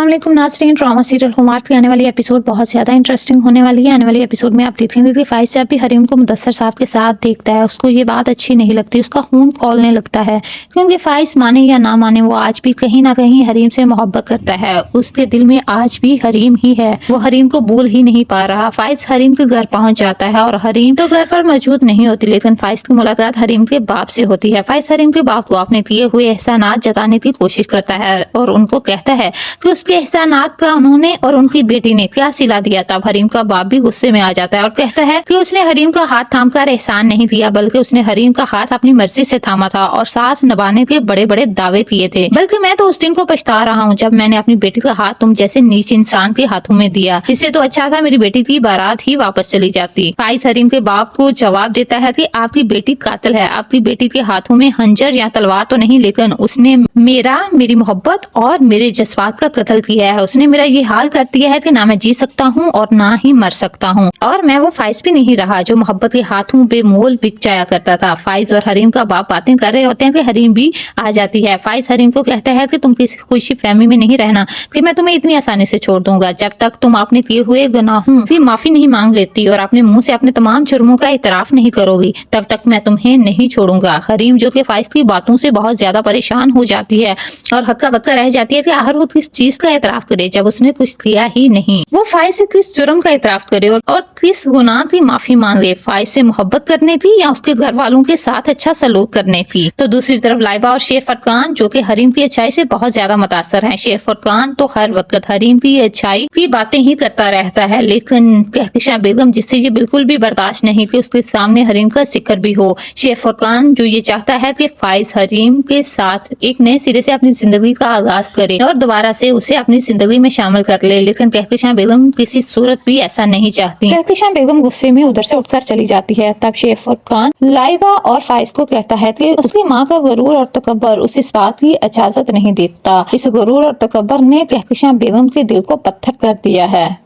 अस्सलाम वालेकुम नाज़रीन। ड्रामा सीरियल हुमायूं की आने वाली एपिसोड बहुत ज़्यादा इंटरेस्टिंग होने वाली है। आने वाली एपिसोड में आप देखेंगे कि फाइज़ जब भी हरीम को मुदस्सर साहब के साथ देखता है, उसको ये बात अच्छी नहीं लगती, उसका खून खौलने लगता है, क्योंकि फाइज़ माने या ना माने वो आज भी कहीं ना कहीं हरीम से मोहब्बत करता है। उसके दिल में आज भी हरीम ही है, वो हरीम को भूल ही नहीं पा रहा। फाइज़ हरीम के घर पहुंच जाता है और हरीम तो घर पर मौजूद नहीं होती, लेकिन फाइज़ की मुलाकात हरीम के बाप से होती है। फाइज़ हरीम के बाप को अपने किए हुए एहसानात जताने की कोशिश करता है और उनको कहता है कि उसके एहसानात का उन्होंने और उनकी बेटी ने क्या सिला दिया। तब हरीम का बाप भी गुस्से में आ जाता है और कहता है कि उसने हरीम का हाथ थामकर एहसान नहीं किया, बल्कि उसने हरीम का हाथ अपनी मर्जी से थामा था और साथ निभाने के बड़े बड़े दावे किए थे। बल्कि मैं तो उस दिन को पछता रहा हूँ जब मैंने अपनी बेटी का हाथ तुम जैसे नीच इंसान के हाथों में दिया। इससे तो अच्छा था मेरी बेटी की बारात ही वापस चली जाती। फाइज़ हरीम के बाप को जवाब देता है कि आपकी बेटी कातिल है, आपकी बेटी के हाथों में हंजर या तलवार तो नहीं, लेकिन उसने मेरी मोहब्बत और मेरे जज्बात का कत्ल किया है। उसने मेरा ये हाल कर दिया है कि ना मैं जी सकता हूँ और ना ही मर सकता हूँ, और मैं वो फाइज़ भी नहीं रहा जो मोहब्बत के हाथों बेमोल बिक जाया करता था। फाइज़ और हरीम का बाप बातें कर रहे होते हैं कि हरीम भी आ जाती है। फाइज़ हरीम को कहता है कि तुम किसी खुशी फहमी में नहीं रहना कि मैं तुम्हें इतनी आसानी से छोड़ दूंगा। जब तक तुम अपने किए हुए गुनाहों की माफी नहीं मांग लेती और अपने मुंह से अपने तमाम जुर्मों का इतराफ नहीं करोगी, तब तक मैं तुम्हें नहीं छोड़ूंगा। हरीम जो कि फाइज़ की बातों से बहुत ज्यादा परेशान हो जाती है और हक्का बक्का रह जाती है कि आखिर वो किस चीज का इतराफ करे जब उसने कुछ किया ही नहीं। वो फाइज़ से किस जुर्म का इतराफ करे और किस गुनाह की माफी मांगे, फाइज़ से मोहब्बत करने की या उसके घर वालों के साथ अच्छा सलूक करने की। तो दूसरी तरफ लाइबा और शेख फरकान जो कि हरीम की अच्छाई से बहुत ज्यादा मुतासर हैं। शेख फरकान तो हर वक्त हरीम की अच्छाई की बातें ही करता रहता है, लेकिन कहकशां बेगम जिससे ये बिल्कुल भी बर्दाश्त नहीं कि उसके सामने हरीम का जिक्र भी हो। शेख फरकान जो ये चाहता है कि फाइज़ हरीम के साथ एक नए सिरे से अपनी जिंदगी का आगाज करे और दोबारा से उसे अपनी जिंदगी में शामिल कर ले, लेकिन कहकशां बेगम किसी सूरत भी ऐसा नहीं चाहती। कहकशां बेगम गुस्से में उधर से उठकर चली जाती है। तब शेख फरकान लाइबा और फाइज़ को कहता है कि उसकी माँ का गुरूर और तकब्बर उसे इस बात की इजाजत नहीं देता। इस गुरूर और तकब्बर ने कहकशां बेगम के दिल को पत्थर कर दिया है।